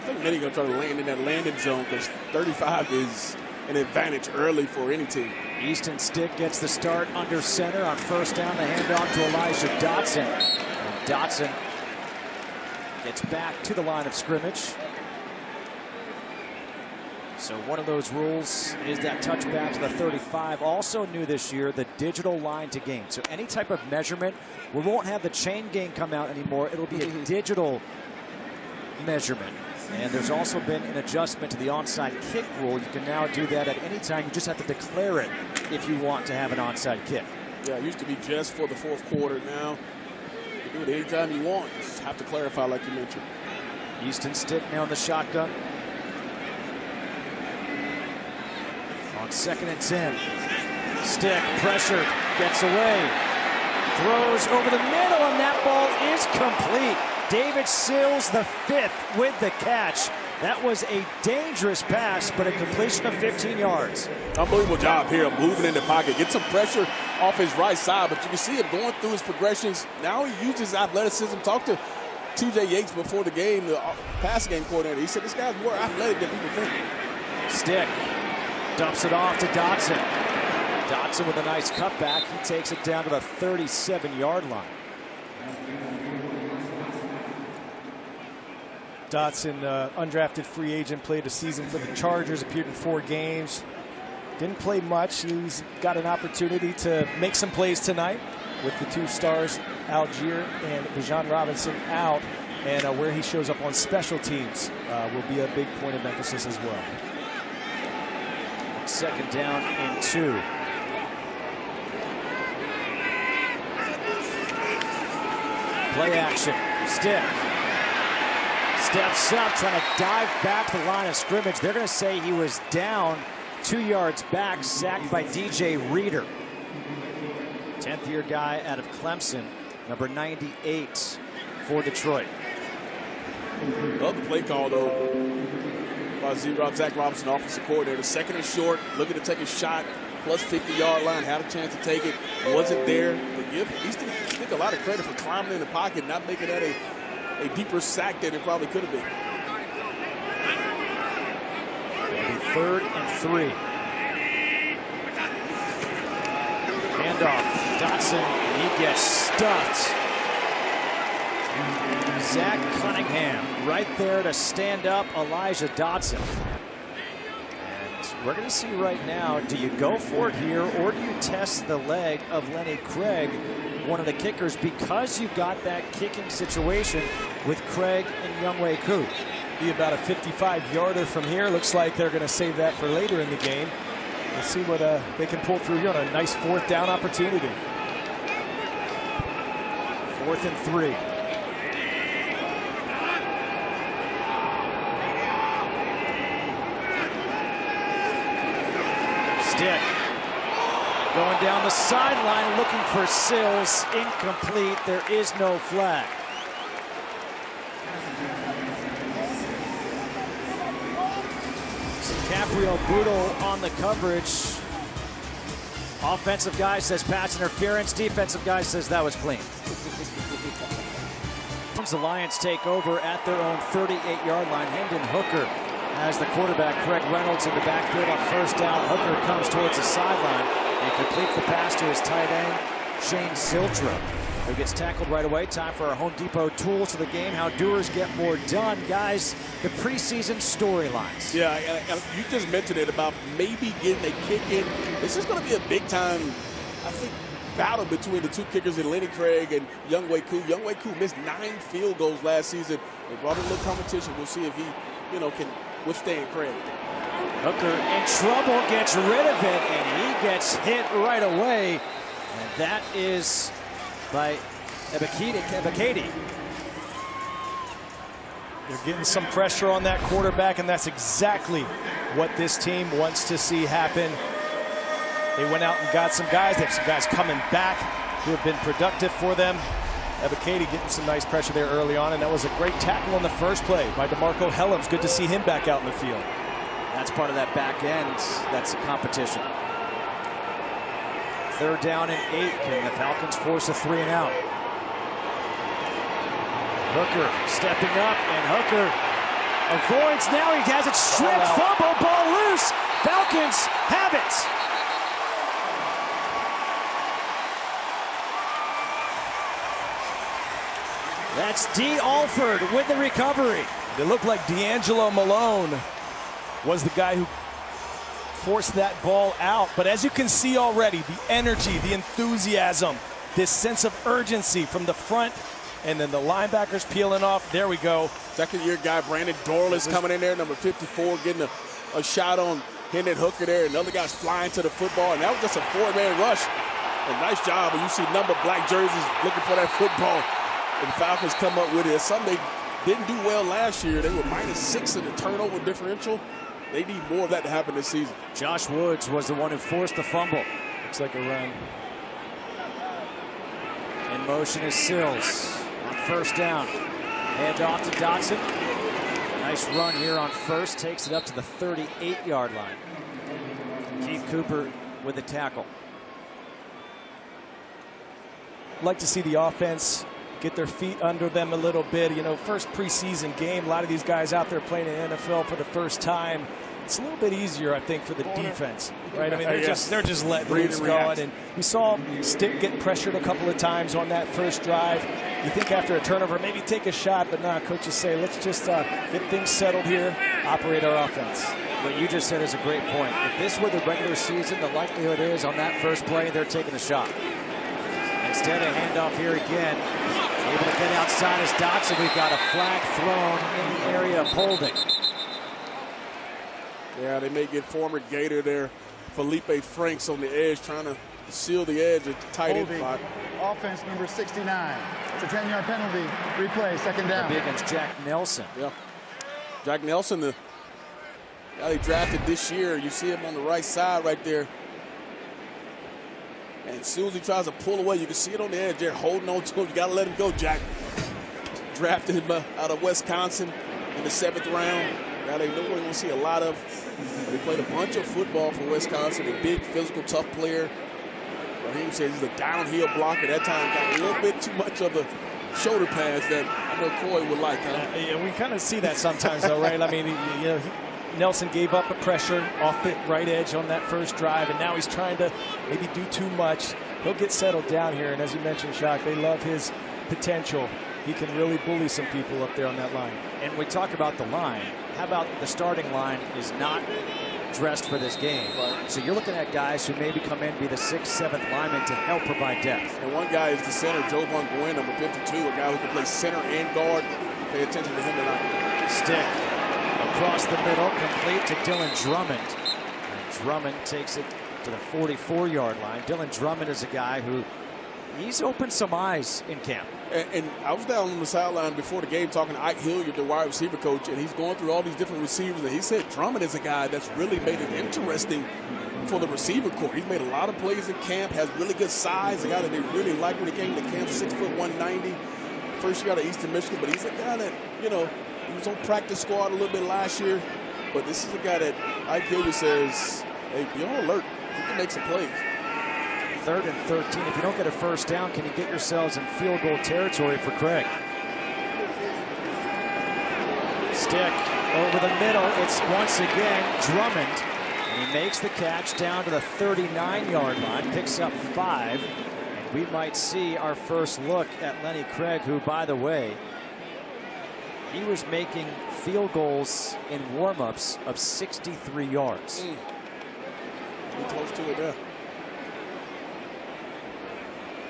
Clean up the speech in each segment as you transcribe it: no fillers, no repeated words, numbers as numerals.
think many are going to try to land in that landing zone because 35 is an advantage early for any team. Easton Stick gets the start under center on first down. The handoff to Elijah Dotson. And Dotson gets back to the line of scrimmage. So one of those rules is that touchback to the 35. Also new this year, the digital line to gain. So any type of measurement, we won't have the chain gain come out anymore. It'll be a digital measurement. And there's also been an adjustment to the onside kick rule. You can now do that at any time. You just have to declare it if you want to have an onside kick. Yeah, it used to be just for the fourth quarter. Now you can do it anytime you want. Just have to clarify like you mentioned. Easton Stick now in the shotgun. On 2nd and 10. Stick pressured, gets away, throws over the middle, and that ball is complete. David Sills, the 5th, with the catch. That was a dangerous pass, but a completion of 15 yards. Unbelievable job here of moving in the pocket. Get some pressure off his right side, but you can see him going through his progressions. Now he uses athleticism. Talk to TJ Yates before the game, the passing game coordinator. He said this guy's more athletic than people think. Stick dumps it off to Dotson. Dotson with a nice cutback. He takes it down to the 37-yard line. Dotson, undrafted free agent, played a season for the Chargers, appeared in 4 games. Didn't play much. He's got an opportunity to make some plays tonight with the 2 stars, Algier and Bijan Robinson, out. And where he shows up on special teams will be a big point of emphasis as well. 2nd down and 2. Play action. Stick steps up, trying to dive back the line of scrimmage. They're going to say he was down 2 yards back, sacked by DJ Reader. 10th-year guy out of Clemson, number 98 for Detroit. Love the play call, though, by Zach Robinson, offensive coordinator. 2nd and short, looking to take a shot, plus 50-yard line, had a chance to take it, wasn't there. But give Easton Stick a lot of credit for climbing in the pocket, not making that a deeper sack than it probably could have been. 3rd and 3. Handoff, Dotson, he gets stuffed. Zach Cunningham right there to stand up Elijah Dotson. And we're going to see right now, do you go for it here or do you test the leg of Lenny Craig, one of the kickers, because you've got that kicking situation with Craig and Younghoe Koo? Be about a 55-yarder from here. Looks like they're going to save that for later in the game. We'll see what they can pull through here on a nice 4th down opportunity. 4th and 3. Stick going down the sideline looking for Sills. Incomplete. There is no flag. Caprio Boodle on the coverage. Offensive guy says pass interference. Defensive guy says that was clean. The Lions take over at their own 38-yard line. Hendon Hooker has the quarterback, Craig Reynolds, in the backfield on first down. Hooker comes towards the sideline and completes the pass to his tight end, Shane Ziltra, who gets tackled right away. Time for our Home Depot tools to the game. How doers get more done. Guys, the preseason storylines. Yeah, and you just mentioned it about maybe getting a kick in. This is going to be a big-time, I think, battle between the 2 kickers in Lenny Craig and Younghoe Koo. Younghoe Koo missed 9 field goals last season. They brought in a little competition. We'll see if he, can withstand Craig. Hooker in trouble, gets rid of it, and he gets hit right away. And that is by Ebiketie. They're getting some pressure on that quarterback, and that's exactly what this team wants to see happen. They went out and got some guys. They have some guys coming back who have been productive for them. Ebiketie getting some nice pressure there early on, and that was a great tackle on the first play by DeMarco Helms. Good to see him back out in the field. That's part of that back end. That's a competition. 3rd down and 8. Can the Falcons force a 3 and out? Hooker stepping up, and Hooker Avoids now, he has it stripped, fumble, ball loose. Falcons have it. That's D. Alford with the recovery. It looked like D'Angelo Malone was the guy who forced that ball out. But as you can see already, the energy, the enthusiasm, this sense of urgency from the front, and then the linebackers peeling off. There we go. Second-year guy Brandon Doyle is coming in there, number 54, getting a shot on hitting that hooker there. Another guy's flying to the football, and that was just a four-man rush. A nice job. And you see number black jerseys looking for that football. And the Falcons come up with it. It's something they didn't do well last year. They were -6 in the turnover differential. They need more of that to happen this season. Josh Woods was the one who forced the fumble. Looks like a run. In motion is Sills on first down. Hand off to Dotson. Nice run here on first. Takes it up to the 38-yard line. Keith Cooper with the tackle. Like to see the offense get their feet under them a little bit. You know, first preseason game, a lot of these guys out there playing in the NFL for the first time. It's a little bit easier, I think, for the defense, right? I mean, they're just letting loose going. And we saw Stick get pressured a couple of times on that first drive. You think after a turnover, maybe take a shot, but nah, coaches say, let's just get things settled here, operate our offense. What you just said is a great point. If this were the regular season, the likelihood is on that first play, they're taking a shot. Instead, a handoff here again. Able to get outside as Dotson. We've got a flag thrown in the area of holding. Yeah, they may get former Gator there, Felipe Franks on the edge, trying to seal the edge at the tight end spot. Offense number 69. It's a 10-yard penalty. Replay, second down. That'll be against Jack Nelson. Yeah. Jack Nelson, the guy they drafted this year. You see him on the right side right there. And as soon as he tries to pull away, you can see it on the edge there, holding on to him. You got to let him go, Jack. Drafted him out of Wisconsin in the 7th round. Now they know we're going to see a lot of. He played a bunch of football for Wisconsin, a big, physical, tough player. Raheem says he's a downhill blocker. That time got a little bit too much of the shoulder pads that I know Coy would like. Huh? Yeah, we kind of see that sometimes, though, right? I mean, you know, Nelson gave up a pressure off the right edge on that first drive, and now he's trying to maybe do too much. He'll get settled down here, and as you mentioned, Shock, they love his potential. He can really bully some people up there on that line. And we talk about the line. How about the starting line is not dressed for this game? So you're looking at guys who maybe come in, be the 6th, 7th lineman to help provide depth. And one guy is the center, Joe Von Gwyn, number 52, a guy who can play center and guard. Pay attention to him tonight. Stick across the middle, complete to Dylan Drummond. And Drummond takes it to the 44-yard line. Dylan Drummond is a guy who he's opened some eyes in camp. And I was down on the sideline before the game talking to Ike Hilliard, the wide receiver coach, and he's going through all these different receivers. And he said Drummond is a guy that's really made it interesting for the receiver corps. He's made a lot of plays in camp, has really good size, a guy that they really like when he came to camp, 6 foot 190. First year out of Eastern Michigan, but he's a guy that, you know, he was on practice squad a little bit last year. But this is a guy that Ike Hilliard says, hey, be on alert. He can make some plays. 3rd and 13. If you don't get a first down, can you get yourselves in field goal territory for Craig? Stick over the middle. It's once again Drummond. And he makes the catch down to the 39-yard line, picks up 5. And we might see our first look at Lenny Craig, who, by the way, he was making field goals in warm-ups of 63 yards. Pretty close to it there.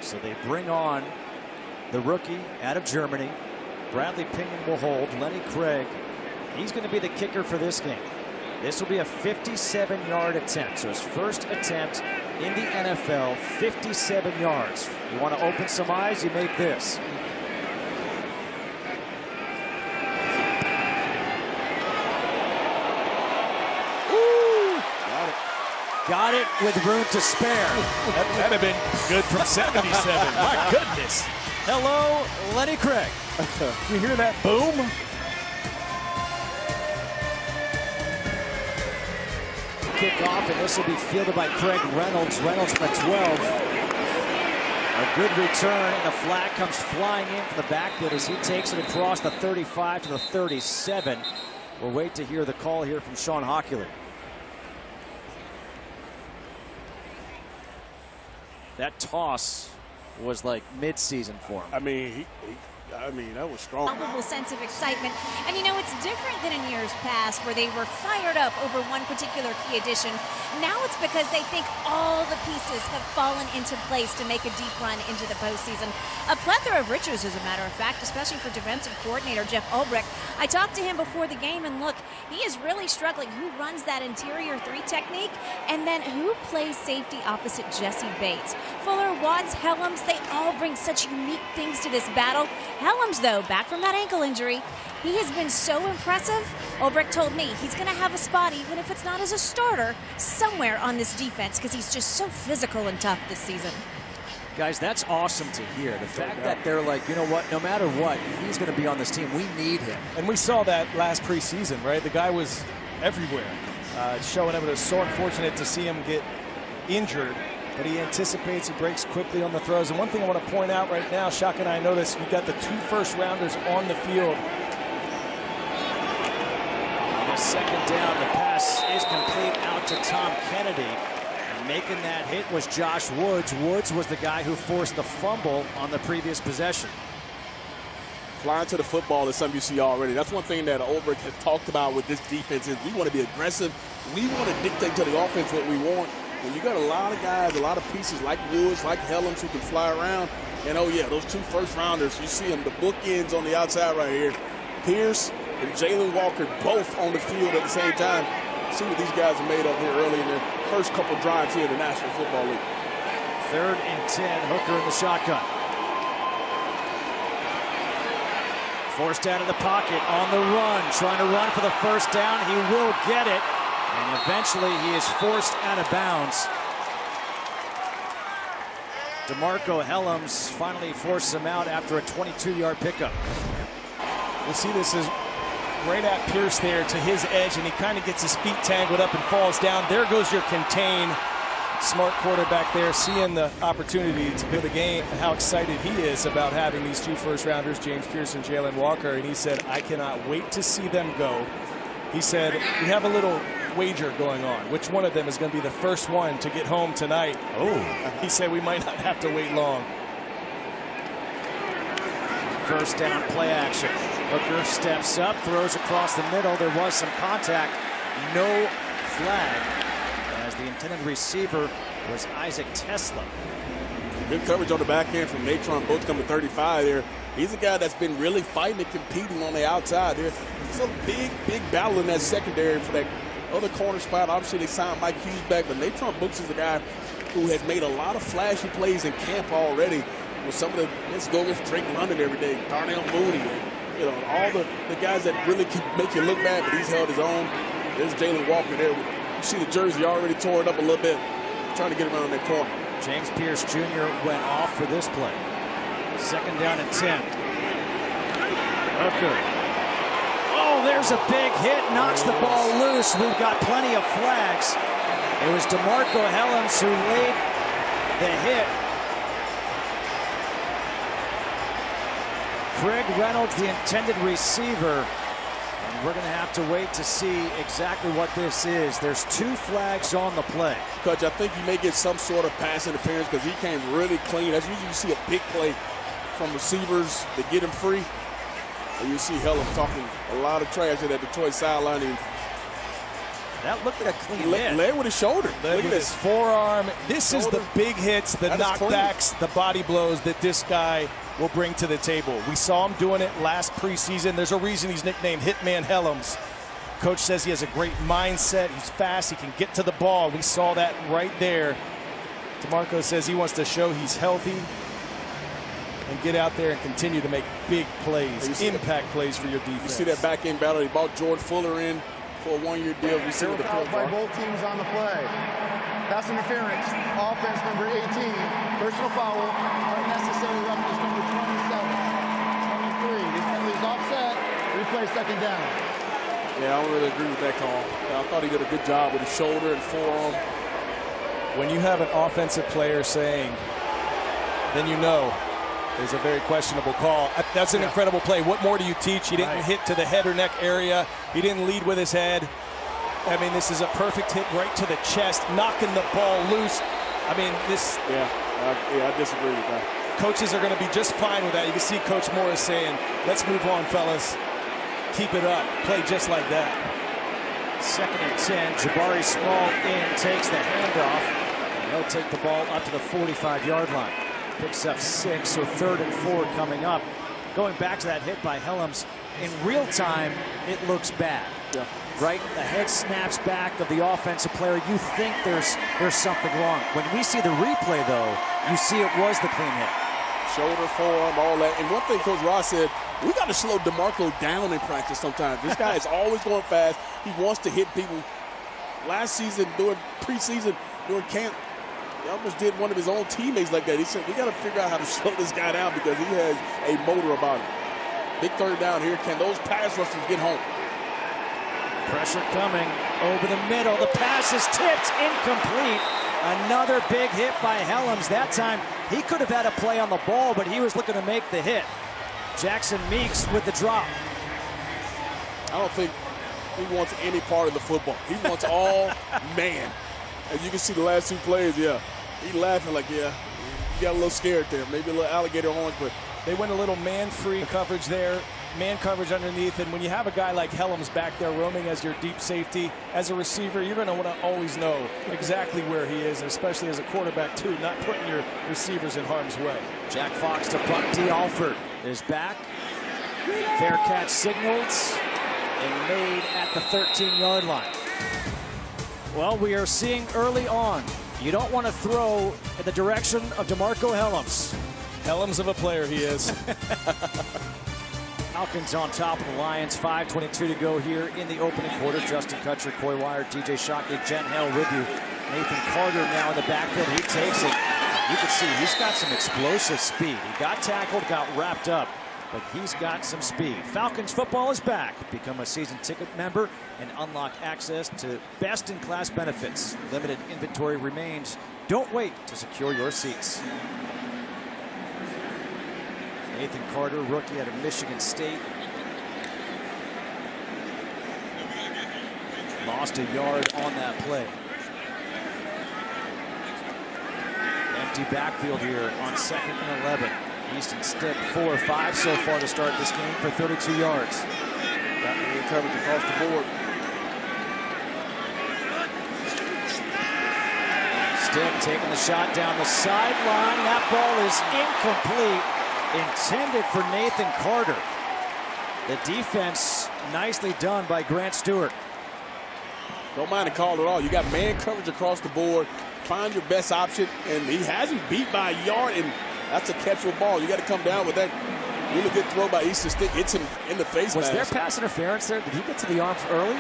So they bring on the rookie out of Germany. Bradley Pinion will hold. Lenny Craig, he's going to be the kicker for this game. This will be a 57-yard attempt. So his first attempt in the NFL, 57 yards. You want to open some eyes, you make this. Got it with room to spare. That'd have been good from 77. My goodness. Hello, Lenny Craig. You hear that boom? Kickoff, and this will be fielded by Craig Reynolds. Reynolds from the 12. A good return, and the flag comes flying in from the backfield as he takes it across the 35 to the 37. We'll wait to hear the call here from Sean Hockley. That toss was like mid-season for him. I mean, that was strong. Palpable sense of excitement. And you know, it's different than in years past where they were fired up over one particular key addition. Now it's because they think all the pieces have fallen into place to make a deep run into the postseason. A plethora of riches, as a matter of fact, especially for defensive coordinator Jeff Ulbrich. I talked to him before the game, and look, he is really struggling. Who runs that interior 3 technique? And then who plays safety opposite Jesse Bates? Fuller, Watts, Helms, they all bring such unique things to this battle. Helms, though, back from that ankle injury, he has been so impressive. Ulbrich told me he's going to have a spot, even if it's not as a starter, somewhere on this defense because he's just so physical and tough this season. Guys, that's awesome to hear. The fact that they're like, you know what, no matter what, he's going to be on this team. We need him. And we saw that last preseason, right? The guy was everywhere, showing up. It was so unfortunate to see him get injured. But he anticipates, he breaks quickly on the throws. And one thing I want to point out right now, Shaka and I noticed we've got the 2 first-rounders on the field. On the second down, the pass is complete out to Tom Kennedy. And making that hit was Josh Woods. Woods was the guy who forced the fumble on the previous possession. Flying to the football is something you see already. That's one thing that Ulbrich has talked about with this defense is we want to be aggressive. We want to dictate to the offense what we want. When you got a lot of guys, a lot of pieces like Woods, like Helms who can fly around, and oh yeah, those 2 first-rounders, you see them, the bookends on the outside right here. Pierce and Jalen Walker both on the field at the same time. See what these guys are made of here early in their first couple drives here in the National Football League. 3rd and 10, Hooker in the shotgun. Forced out of the pocket, on the run, trying to run for the first down. He will get it. And eventually he is forced out of bounds. DeMarco Helms finally forces him out after a 22-yard pickup. We'll see this is right at Pierce there to his edge, and he kind of gets his feet tangled up and falls down. There goes your contain. Smart quarterback there, seeing the opportunity to build a game and how excited he is about having these 2 first-rounders, James Pierce and Jalen Walker. And he said, I cannot wait to see them go. He said, we have a little wager going on. Which one of them is going to be the first one to get home tonight? Oh, he said we might not have to wait long. First down play action. Hooker steps up, throws across the middle. There was some contact. No flag as the intended receiver was Isaac Tesla. Good coverage on the back end from Natron Books coming 35 there. He's a guy that's been really fighting and competing on the outside there. It's a big battle in that secondary for that other corner spot. Obviously, they signed Mike Hughes back, but Natron Books is a guy who has made a lot of flashy plays in camp already with some of the, let's go with Drake London every day, Darnell Mooney, you know, all the guys that really can make you look bad, but he's held his own. There's Jalen Walker there. You see the jersey already torn up a little bit, trying to get around that corner. James Pierce Jr. went off for this play. 2nd down and 10. Hooker. Oh, there's a big hit, knocks the ball loose. We've got plenty of flags. It was DeMarco Helms who laid the hit. Craig Reynolds, the intended receiver. And we're going to have to wait to see exactly what this is. There's 2 flags on the play. Coach, I think you may get some sort of pass interference because he came really clean. That's usually you see a big play from receivers to get him free. And you see Helms talking a lot of trash at that Detroit sideline. That looked like a clean hit. Led with his shoulder. Look at his forearm. This is the big hits, the knockbacks, the body blows that this guy will bring to the table. We saw him doing it last preseason. There's a reason he's nicknamed Hitman Helms. Coach says he has a great mindset. He's fast. He can get to the ball. We saw that right there. DeMarco says he wants to show he's healthy and get out there and continue to make big plays, impact plays for your defense. You see that back end battle. He brought George Fuller in for a 1-year deal. We see what the foul by both teams on the play. Pass interference. Offense number 18. Personal foul. Unnecessary roughness number 27. 23. This penalty's offset. Replay 2nd down. Yeah, I don't really agree with that call. I thought he did a good job with his shoulder and forearm. When you have an offensive player saying, then you know It was a very questionable call. That's an incredible play. What more do you teach? He didn't hit to the head or neck area. He didn't lead with his head. I mean, this is a perfect hit right to the chest, knocking the ball loose. I mean, this... Yeah, I disagree with that. Coaches are going to be just fine with that. You can see Coach Morris saying, let's move on, fellas. Keep it up. Play just like that. 2nd and 10. Jabari Small takes the handoff. And he'll take the ball up to the 45-yard line. Picks up 6, so 3rd and 4 coming up. Going back to that hit by Helms, in real time, it looks bad. Yeah. Right? The head snaps back of the offensive player. You think there's something wrong. When we see the replay, though, you see it was the clean hit. Shoulder, forearm, all that. And one thing Coach Ross said, we got to slow DeMarco down in practice sometimes. This guy is always going fast. He wants to hit people. Last season, during preseason, during camp, he almost did one of his own teammates like that. He said, we got to figure out how to slow this guy down because he has a motor about him. Big 3rd down here. Can those pass rushers get home? Pressure coming over the middle. The pass is tipped, incomplete. Another big hit by Helms. That time, he could have had a play on the ball, but he was looking to make the hit. Jackson Meeks with the drop. I don't think he wants any part of the football. He wants all man. As you can see the last 2 plays, he laughing like, you got a little scared there. Maybe a little alligator horns, but They went a little man-free coverage there, man coverage underneath, and when you have a guy like Helms back there roaming as your deep safety, as a receiver, you're going to want to always know exactly where he is, especially as a quarterback, too, not putting your receivers in harm's way. Jack Fox to punt. D. Alford is back. Fair catch signaled and made at the 13-yard line. Well, we are seeing early on, you don't want to throw in the direction of DeMarco Helms. Helms of a player he is. Falcons on top of the Lions. 5:22 to go here in the opening quarter. Justin Kutcher, Coy Wire, DJ Shockley, Jen Hale with you. Nathan Carter now in the backfield. He takes it. You can see he's got some explosive speed. He got tackled, got wrapped up, but he's got some speed. Falcons football is back. Become a season ticket member and unlock access to best-in-class benefits. Limited inventory remains. Don't wait to secure your seats. Nathan Carter, rookie out of Michigan State. Lost a yard on that play. Empty backfield here on 2nd and 11. Easton Stick 4 or 5 so far to start this game for 32 yards. Got the coverage across the board. Stick taking the shot down the sideline. That ball is incomplete. Intended for Nathan Carter. The defense nicely done by Grant Stewart. Don't mind the call at all. You got man coverage across the board. Find your best option, and he has him beat by a yard, and that's a catchable ball. You got to come down with that really good throw by Easton Stick. Hits him in the face. Was there pass interference there? Did he get to the arm early?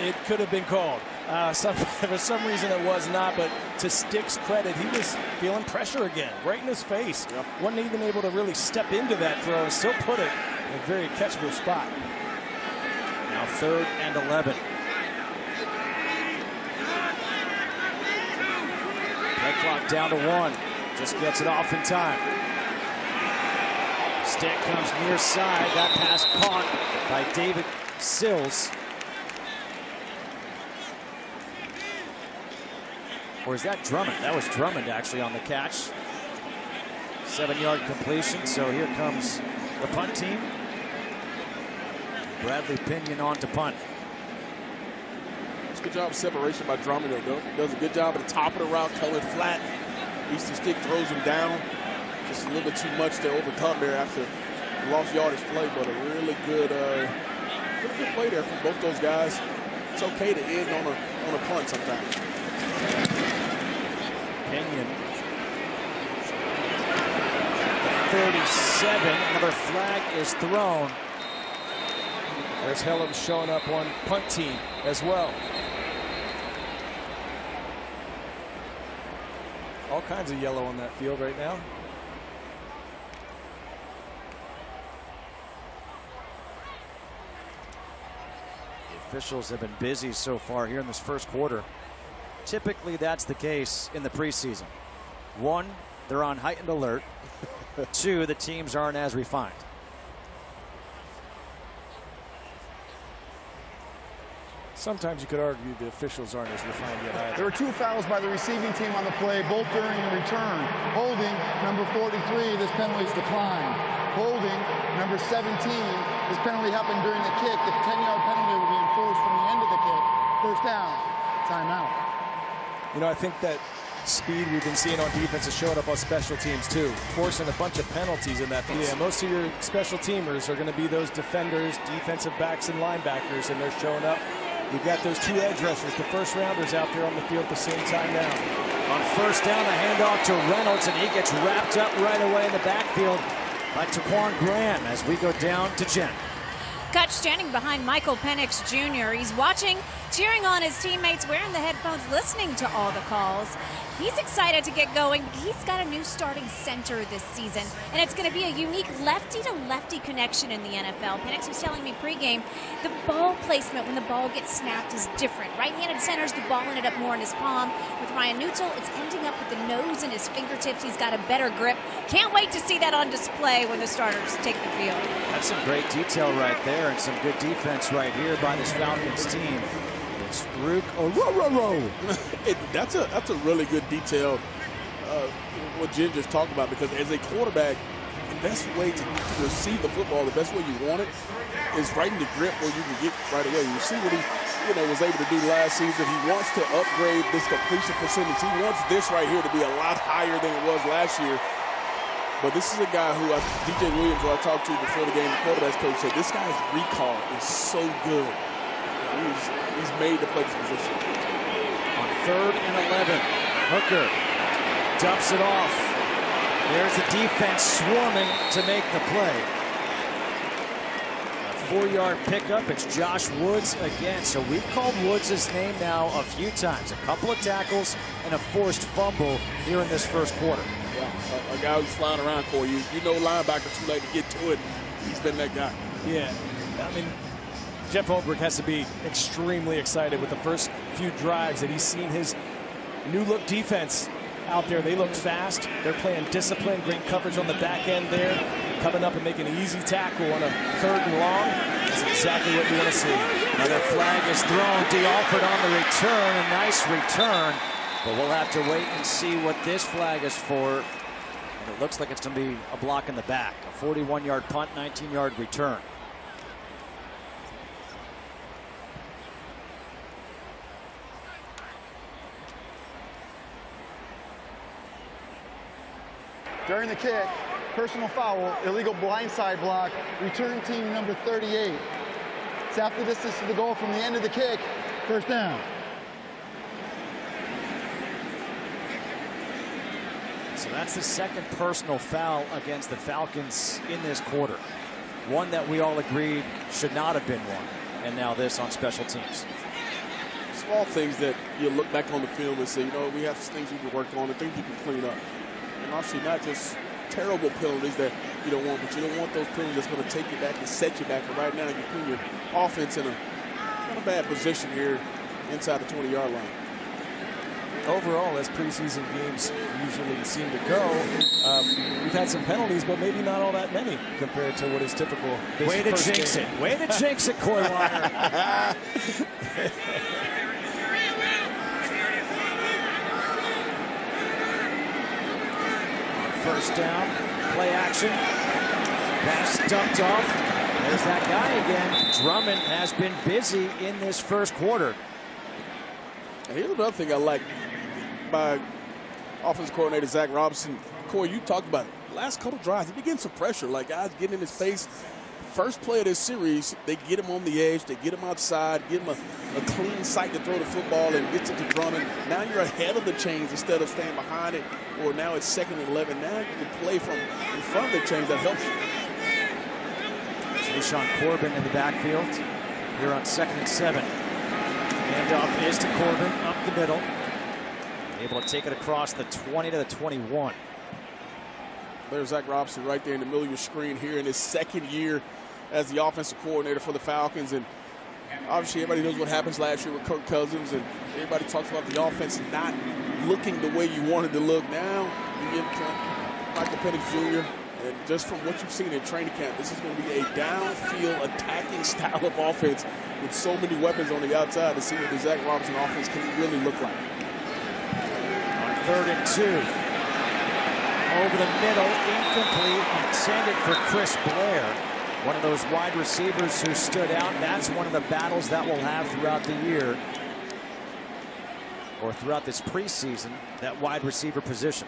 It could have been called. For some reason it was not, but to Stick's credit, he was feeling pressure again, right in his face. Yep. Wasn't even able to really step into that throw and still put it in a very catchable spot. Now 3rd and 11. Play clock down to 1. Just gets it off in time. Stick comes near side. That pass caught by David Sills. Or is that Drummond? That was Drummond actually on the catch. 7-yard completion. So here comes the punt team. Bradley Pinion on to punt. Good job of separation by Drummond, though. Does a good job at the top of the route, coming flat. Easton Stick throws him down. Just a little bit too much to overcome there after the lost yardage play, but a really good play there from both those guys. It's okay to end on a punt sometimes. Pinion. 37. Another flag is thrown. There's Helms showing up on punt team as well. All kinds of yellow on that field right now. The officials have been busy so far here in this first quarter. Typically that's the case in the preseason. One, they're on heightened alert. Two, the teams aren't as refined. Sometimes you could argue the officials aren't as refined yet either. There were 2 fouls by the receiving team on the play, both during the return. Holding, number 43, this penalty is declined. Holding, number 17, this penalty happened during the kick. The 10-yard penalty will be enforced from the end of the kick. First down, timeout. You know, I think that speed we've been seeing on defense is showing up on special teams too, forcing a bunch of penalties in that field. Yeah, most of your special teamers are going to be those defenders, defensive backs, and linebackers, and they're showing up. You've got those 2 edge rushers, the first rounders out there on the field at the same time now. On first down, a handoff to Reynolds, and he gets wrapped up right away in the backfield by Taquan Graham as we go down to Jen. Kutch standing behind Michael Penix Jr. He's watching, cheering on his teammates, wearing the headphones, listening to all the calls. He's excited to get going. He's got a new starting center this season, and it's going to be a unique lefty-to-lefty connection in the NFL. Penix was telling me pregame, the ball placement when the ball gets snapped is different. Right-handed centers, the ball ended up more in his palm. With Ryan Neutral, it's ending up with the nose in his fingertips. He's got a better grip. Can't wait to see that on display when the starters take the field. That's some great detail right there and some good defense right here by this Falcons team. It's Rook That's a really good detail, what Jim just talked about, because as a quarterback, the best way to receive the football, the best way you want it, is right in the grip where you can get right away. You see what he was able to do last season. He wants to upgrade this completion percentage. He wants this right here to be a lot higher than it was last year. But this is a guy who, DJ Williams, who I talked to before the game, the quarterback's coach, said this guy's recall is so good. He's made to play this position. On 3rd and 11, Hooker dumps it off. There's the defense swarming to make the play. A 4-yard pickup. It's Josh Woods again. So we've called Woods' name now a few times. A couple of tackles and a forced fumble here in this first quarter. Yeah, a guy who's flying around for you. You know linebacker too late to get to it. He's been that guy. Yeah, I mean, Jeff Holbrook has to be extremely excited with the first few drives that he's seen his new look defense out there. They look fast. They're playing discipline, great coverage on the back end there, coming up and making an easy tackle on a 3rd and long. That's exactly what you want to see. Another flag is thrown. D'Alford on the return. A nice return. But we'll have to wait and see what this flag is for. And it looks like it's going to be a block in the back. A 41-yard punt, 19-yard return. During the kick, personal foul, illegal blindside block, return team number 38. It's half the distance to the goal from the end of the kick, first down. So that's the second personal foul against the Falcons in this quarter. One that we all agreed should not have been one. And now this on special teams. Small things that you look back on the film and say, we have things we can work on and things you can clean up. And obviously not just terrible penalties that you don't want, but you don't want those penalties that's going to take you back and set you back. And right now you put your offense in a bad position here inside the 20-yard line. Overall, as preseason games usually seem to go, we've had some penalties, but maybe not all that many compared to what is typical. Way to jinx it. Way to jinx it, Coywater. First down, play action. Pass dumped off. There's that guy again. Drummond has been busy in this first quarter. And here's another thing I like by offensive coordinator Zach Robinson. Corey, you talked about it. Last couple drives, he been getting some pressure. Like guys getting in his face. First play of this series, they get him on the edge, they get him outside, give him a clean sight to throw the football and gets it to Drummond. Now you're ahead of the chains instead of staying behind it, or now it's 2nd and 11. Now you can play from in front of the chains. That helps you. Sean Corbin in the backfield here on 2nd and 7. Handoff is to Corbin up the middle. Able to take it across the 20 to the 21. There's Zach Robinson right there in the middle of your screen here in his 2nd year as the offensive coordinator for the Falcons. And obviously everybody knows what happens last year with Kirk Cousins, and everybody talks about the offense not looking the way you wanted to look. Now you get Michael Penix Jr. And just from what you've seen in training camp, this is going to be a downfield attacking style of offense with so many weapons on the outside to see what the Zach Robinson offense can really look like. On 3rd and 2. Over the middle, incomplete, intended for Chris Blair. One of those wide receivers who stood out. That's one of the battles that we'll have throughout the year, or throughout this preseason, that wide receiver position.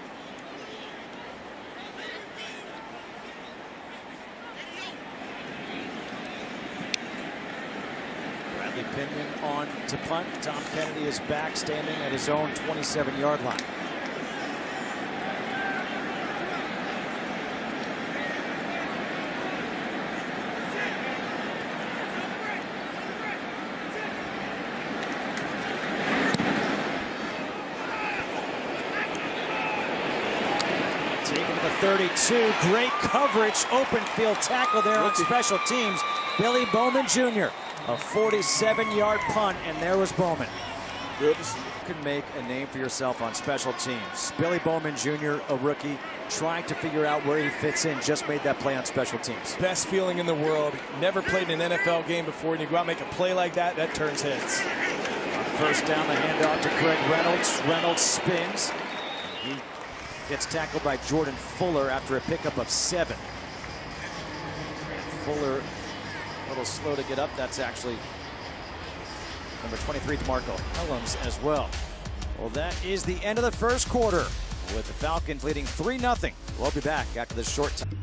Bradley Pinion on to punt. Tom Kennedy is back, standing at his own 27-yard line. Taken to the 32. Great coverage. Open field tackle there on special teams. Billy Bowman Jr. A 47-yard punt, and there was Bowman. Good. You can make a name for yourself on special teams. Billy Bowman Jr., a rookie, trying to figure out where he fits in, just made that play on special teams. Best feeling in the world. Never played an NFL game before, and you go out and make a play like that, that turns heads. On 1st down, the handoff to Greg Reynolds. Reynolds spins. He gets tackled by Jordan Fuller after a pickup of 7. Fuller a little slow to get up. That's actually number 23, DeMarco Helms as well. Well, that is the end of the first quarter with the Falcons leading 3-0. We'll be back after this short time.